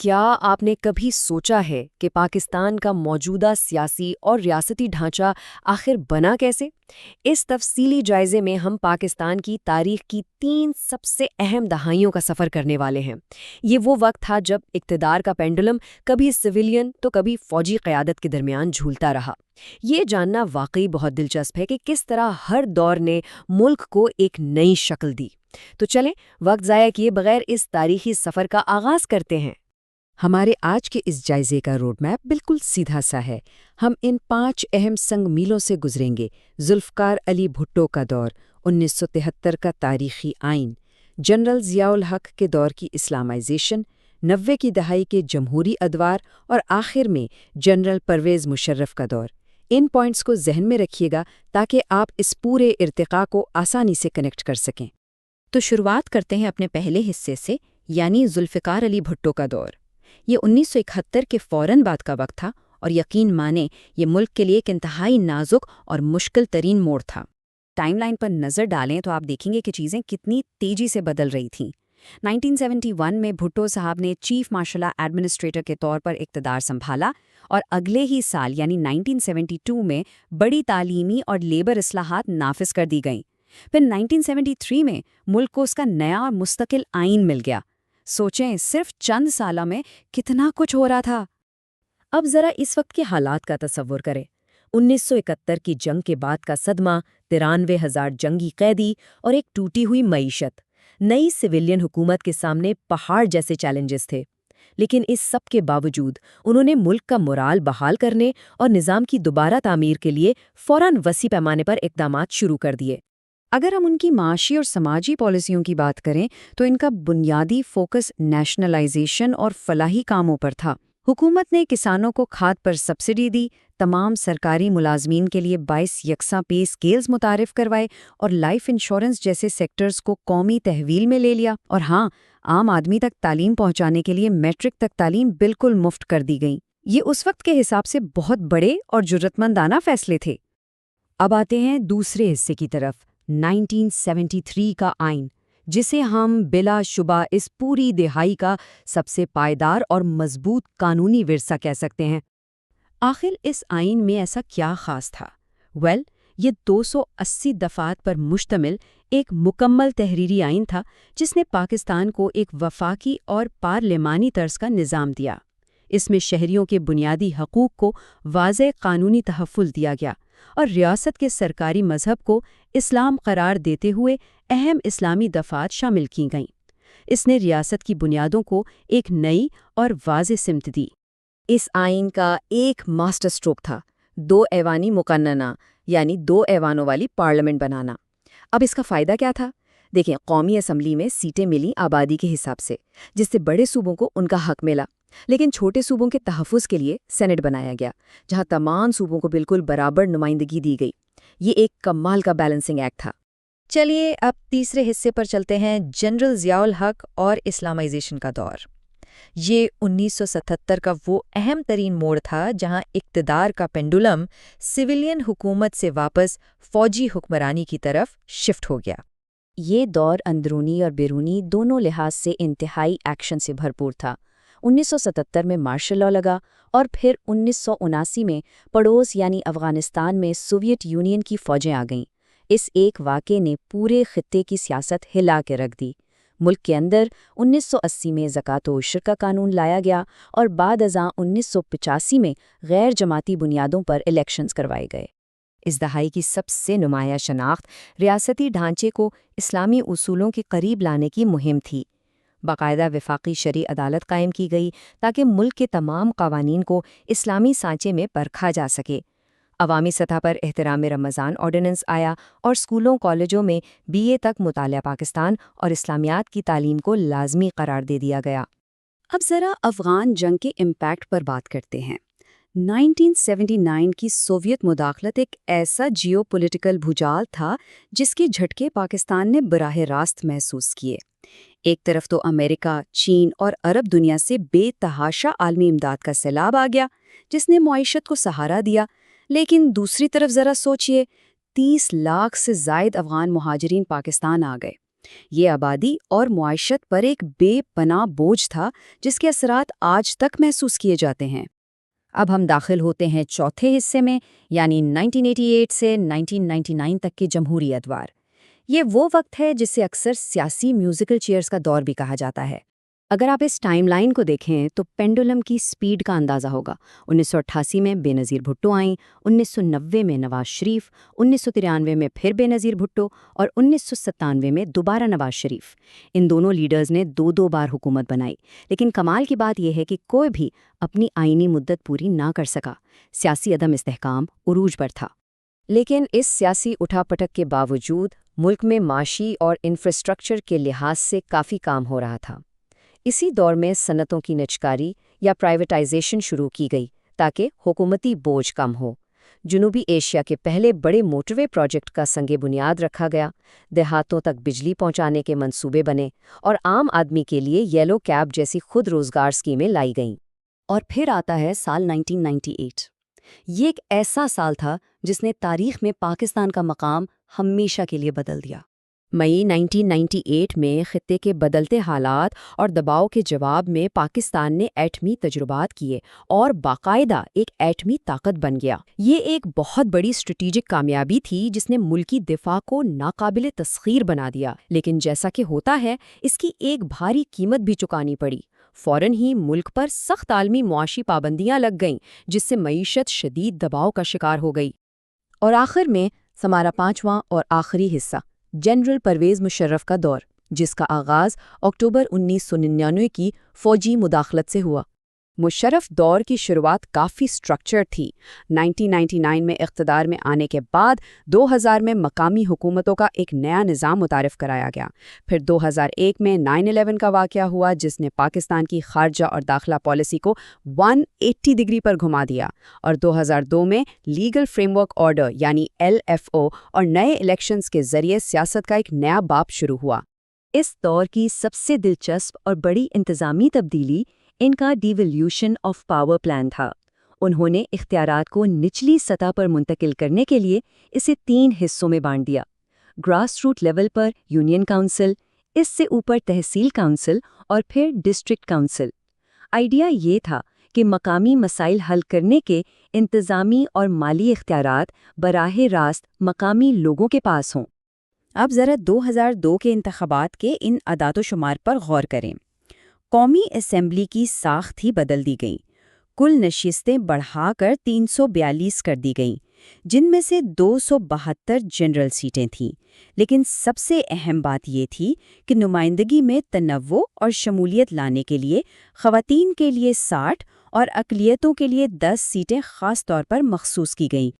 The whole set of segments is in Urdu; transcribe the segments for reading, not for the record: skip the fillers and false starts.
کیا آپ نے کبھی سوچا ہے کہ پاکستان کا موجودہ سیاسی اور ریاستی ڈھانچہ آخر بنا کیسے؟ اس تفصیلی جائزے میں ہم پاکستان کی تاریخ کی 3 سب سے اہم دہائیوں کا سفر کرنے والے ہیں۔ یہ وہ وقت تھا جب اقتدار کا پینڈولم کبھی سویلین تو کبھی فوجی قیادت کے درمیان جھولتا رہا۔ یہ جاننا واقعی بہت دلچسپ ہے کہ کس طرح ہر دور نے ملک کو ایک نئی شکل دی۔ تو چلیں وقت ضائع کیے بغیر اس تاریخی سفر کا آغاز کرتے ہیں۔ ہمارے آج کے اس جائزے کا روڈ میپ بالکل سیدھا سا ہے۔ ہم ان 5 اہم سنگ میلوں سے گزریں گے۔ ذوالفقار علی بھٹو کا دور، 1973 کا تاریخی آئین، جنرل ضیاء الحق کے دور کی اسلامائزیشن، 90 کی دہائی کے جمہوری ادوار اور آخر میں جنرل پرویز مشرف کا دور۔ ان پوائنٹس کو ذہن میں رکھیے گا تاکہ آپ اس پورے ارتقاء کو آسانی سے کنیکٹ کر سکیں۔ تو شروعات کرتے ہیں اپنے پہلے حصے سے، یعنی ذوالفقار علی بھٹو کا دور۔ یہ 1971 کے فوراً بعد کا وقت تھا اور یقین مانیں یہ ملک کے لیے ایک انتہائی نازک اور مشکل ترین موڑ تھا۔ ٹائم لائن پر نظر ڈالیں تو آپ دیکھیں گے کہ چیزیں کتنی تیزی سے بدل رہی تھیں۔ 1971 میں بھٹو صاحب نے چیف مارشل ایڈمنسٹریٹر کے طور پر اقتدار سنبھالا اور اگلے ہی سال یعنی 1972 میں بڑی تعلیمی اور لیبر اصلاحات نافذ کر دی گئیں۔ پھر 1973 میں ملک کو اس کا نیا اور مستقل آئین مل گیا۔ سوچیں صرف چند سالوں میں کتنا کچھ ہو رہا تھا۔ اب ذرا اس وقت کے حالات کا تصور کریں۔ 1971 کی جنگ کے بعد کا صدمہ، 93,000 جنگی قیدی اور ایک ٹوٹی ہوئی معیشت۔ نئی سویلین حکومت کے سامنے پہاڑ جیسے چیلنجز تھے، لیکن اس سب کے باوجود انہوں نے ملک کا مورال بحال کرنے اور نظام کی دوبارہ تعمیر کے لیے فوراً وسیع پیمانے پر اقدامات شروع کر دیے۔ اگر ہم ان کی معاشی اور سماجی پالیسیوں کی بات کریں تو ان کا بنیادی فوکس نیشنلائزیشن اور فلاحی کاموں پر تھا۔ حکومت نے کسانوں کو کھاد پر سبسڈی دی، تمام سرکاری ملازمین کے لیے 22 یکساں پے اسکیلز متعارف کروائے اور لائف انشورنس جیسے سیکٹرز کو قومی تحویل میں لے لیا، اور ہاں، عام آدمی تک تعلیم پہنچانے کے لیے میٹرک تک تعلیم بالکل مفت کر دی گئی۔ یہ اس وقت کے حساب سے بہت بڑے اور جرأتمندانہ فیصلے تھے۔ اب آتے ہیں دوسرے حصے کی طرف، 1973 کا آئین، جسے ہم بلا شبہ اس پوری دہائی کا سب سے پائیدار اور مضبوط قانونی ورثہ کہہ سکتے ہیں۔ آخر اس آئین میں ایسا کیا خاص تھا؟ یہ 280 دفعات پر مشتمل ایک مکمل تحریری آئین تھا جس نے پاکستان کو ایک وفاقی اور پارلیمانی طرز کا نظام دیا۔ اس میں شہریوں کے بنیادی حقوق کو واضح قانونی تحفظ دیا گیا اور ریاست کے سرکاری مذہب کو اسلام قرار دیتے ہوئے اہم اسلامی دفعات شامل کی گئیں۔ اس نے ریاست کی بنیادوں کو ایک نئی اور واضح سمت دی۔ اس آئین کا ایک ماسٹر سٹروک تھا 2 ایوانی مقننہ، یعنی 2 ایوانوں والی پارلیمنٹ بنانا۔ اب اس کا فائدہ کیا تھا؟ دیکھیں، قومی اسمبلی میں سیٹیں ملی آبادی کے حساب سے، جس سے بڑے صوبوں کو ان کا حق ملا، لیکن چھوٹے صوبوں کے تحفظ کے لیے سینٹ بنایا گیا، جہاں تمام صوبوں کو بالکل برابر نمائندگی دی گئی۔ یہ ایک کمال کا بیلنسنگ ایکٹ تھا۔ چلیے اب تیسرے حصے پر چلتے ہیں، جنرل ضیاء الحق اور اسلامائزیشن کا دور۔ یہ 1977 کا وہ اہم ترین موڑ تھا جہاں اقتدار کا پینڈولم سویلین حکومت سے واپس فوجی حکمرانی کی طرف شفٹ ہو گیا۔ یہ دور اندرونی اور بیرونی دونوں لحاظ سے انتہائی ایکشن سے بھرپور تھا۔ 1977 میں مارشل لاء لگا اور پھر 1979 میں پڑوس یعنی افغانستان میں سوویت یونین کی فوجیں آ گئیں۔ اس ایک واقعے نے پورے خطے کی سیاست ہلا کے رکھ دی۔ ملک کے اندر 1980 میں زکوٰۃ و عشر کا قانون لایا گیا اور بعد ازاں 1985 میں غیر جماعتی بنیادوں پر الیکشنز کروائے گئے۔ اس دہائی کی سب سے نمایاں شناخت ریاستی ڈھانچے کو اسلامی اصولوں کے قریب لانے کی مہم تھی۔ باقاعدہ وفاقی شرعی عدالت قائم کی گئی تاکہ ملک کے تمام قوانین کو اسلامی سانچے میں پرکھا جا سکے۔ عوامی سطح پر احترام رمضان آرڈیننس آیا اور اسکولوں کالجوں میں BA تک مطالعہ پاکستان اور اسلامیات کی تعلیم کو لازمی قرار دے دیا گیا۔ اب ذرا افغان جنگ کے امپیکٹ پر بات کرتے ہیں۔ 1979 کی سوویت مداخلت ایک ایسا جیو پولیٹیکل بھوچال تھا جس کے جھٹکے پاکستان نے براہ راست محسوس کیے۔ ایک طرف تو امریکہ، چین اور عرب دنیا سے بے تحاشا عالمی امداد کا سیلاب آ گیا جس نے معیشت کو سہارا دیا، لیکن دوسری طرف ذرا سوچئے، 30 لاکھ سے زائد افغان مہاجرین پاکستان آ گئے۔ یہ آبادی اور معیشت پر ایک بے پناہ بوجھ تھا جس کے اثرات آج تک محسوس کیے جاتے ہیں۔ اب ہم داخل ہوتے ہیں چوتھے حصے میں، یعنی 1988 سے 1999 تک کے جمہوری ادوار۔ یہ وہ وقت ہے جسے اکثر سیاسی میوزیکل چیئرز کا دور بھی کہا جاتا ہے۔ اگر آپ اس ٹائم لائن کو دیکھیں تو پینڈولم کی سپیڈ کا اندازہ ہوگا۔ 1988 میں بے نظیر بھٹو آئیں، 1990 میں نواز شریف، 1993 میں پھر بے نظیر بھٹو اور 1997 میں دوبارہ نواز شریف۔ ان دونوں لیڈرز نے دو بار حکومت بنائی، لیکن کمال کی بات یہ ہے کہ کوئی بھی اپنی آئینی مدت پوری نہ کر سکا۔ سیاسی عدم استحکام عروج پر تھا۔ لیکن اس سیاسی اٹھا پٹک کے باوجود ملک میں معاشی اور انفراسٹرکچر کے لحاظ سے کافی کام ہو رہا تھا۔ اسی دور میں صنعتوں کی نجکاری یا پرائیویٹائزیشن شروع کی گئی تاکہ حکومتی بوجھ کم ہو۔ جنوبی ایشیا کے پہلے بڑے موٹر وے پروجیکٹ کا سنگ بنیاد رکھا گیا، دیہاتوں تک بجلی پہنچانے کے منصوبے بنے اور عام آدمی کے لیے یلو کیب جیسی خود روزگار اسکیمیں لائی گئیں۔ اور پھر آتا ہے سال 1998۔ یہ ایک ایسا سال تھا جس نے تاریخ میں پاکستان کا مقام ہمیشہ کے لیے بدل دیا۔ مئی 1998 میں خطے کے بدلتے حالات اور دباؤ کے جواب میں پاکستان نے ایٹمی تجربات کیے اور باقاعدہ ایک ایٹمی طاقت بن گیا۔ یہ ایک بہت بڑی اسٹریٹجک کامیابی تھی جس نے ملکی دفاع کو ناقابل تسخیر بنا دیا، لیکن جیسا کہ ہوتا ہے اس کی ایک بھاری قیمت بھی چکانی پڑی۔ فوراً ہی ملک پر سخت عالمی معاشی پابندیاں لگ گئیں جس سے معیشت شدید دباؤ کا شکار ہو گئی۔ اور آخر میں ہمارا پانچواں اور آخری حصہ، جنرل پرویز مشرف کا دور، جس کا آغاز اکتوبر 1999 کی فوجی مداخلت سے ہوا۔ مشرف دور کی شروعات کافی سٹرکچرڈ تھی۔ 1999 میں اقتدار میں آنے کے بعد 2000 میں مقامی حکومتوں کا ایک نیا نظام متعارف کرایا گیا۔ پھر 2001 میں 9/11 کا واقعہ ہوا جس نے پاکستان کی خارجہ اور داخلہ پالیسی کو 180 ڈگری پر گھما دیا، اور 2002 میں لیگل فریم ورک آرڈر یعنی LFO اور نئے الیکشنز کے ذریعے سیاست کا ایک نیا باب شروع ہوا۔ اس دور کی سب سے دلچسپ اور بڑی انتظامی تبدیلی ان کا ڈیولیوشن آف پاور پلان تھا۔ انہوں نے اختیارات کو نچلی سطح پر منتقل کرنے کے لیے اسے 3 حصوں میں بانٹ دیا۔ گراس روٹ لیول پر یونین کونسل، اس سے اوپر تحصیل کونسل اور پھر ڈسٹرکٹ کونسل۔ آئیڈیا یہ تھا کہ مقامی مسائل حل کرنے کے انتظامی اور مالی اختیارات براہ راست مقامی لوگوں کے پاس ہوں۔ اب ذرا 2002 کے انتخابات کے ان اعداد و شمار پر غور کریں۔ قومی اسمبلی کی ساخت ہی بدل دی گئی۔ کل نشستیں بڑھا کر 342 کر دی گئیں، جن میں سے 272 جنرل سیٹیں تھیں۔ لیکن سب سے اہم بات یہ تھی کہ نمائندگی میں تنوع اور شمولیت لانے کے لیے خواتین کے لیے 60 اور اقلیتوں کے لیے 10 سیٹیں خاص طور پر مخصوص کی گئیں۔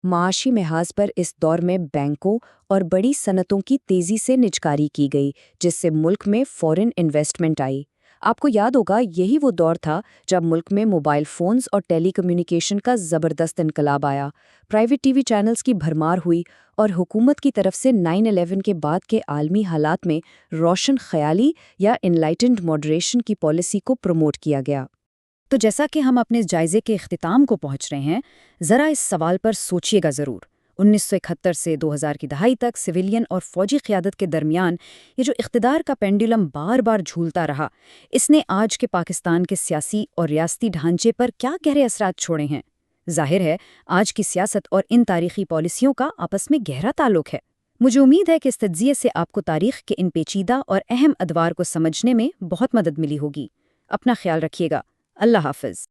معاشی محاذ پر اس دور میں بینکوں اور بڑی صنعتوں کی تیزی سے نجکاری کی گئی جس سے ملک میں فورن انویسٹمنٹ آئی۔ آپ کو یاد ہوگا یہی وہ دور تھا جب ملک میں موبائل فونز اور ٹیلی کمیونیکیشن کا زبردست انقلاب آیا، پرائیویٹ ٹی وی چینلز کی بھرمار ہوئی اور حکومت کی طرف سے 9/11 کے بعد کے عالمی حالات میں روشن خیالی یا انلائٹنڈ ماڈریشن کی پالیسی کو پروموٹ کیا گیا۔ تو جیسا کہ ہم اپنے جائزے کے اختتام کو پہنچ رہے ہیں، ذرا اس سوال پر سوچیے گا ضرور۔ 1971 سے 2000 کی دہائی تک سویلین اور فوجی قیادت کے درمیان یہ جو اقتدار کا پینڈولم بار بار جھولتا رہا، اس نے آج کے پاکستان کے سیاسی اور ریاستی ڈھانچے پر کیا گہرے اثرات چھوڑے ہیں؟ ظاہر ہے آج کی سیاست اور ان تاریخی پالیسیوں کا آپس میں گہرا تعلق ہے۔ مجھے امید ہے کہ اس تجزیے سے آپ کو تاریخ کے ان پیچیدہ اور اہم ادوار کو سمجھنے میں بہت مدد ملی ہوگی۔ اپنا خیال رکھیے گا۔ اللہ حافظ۔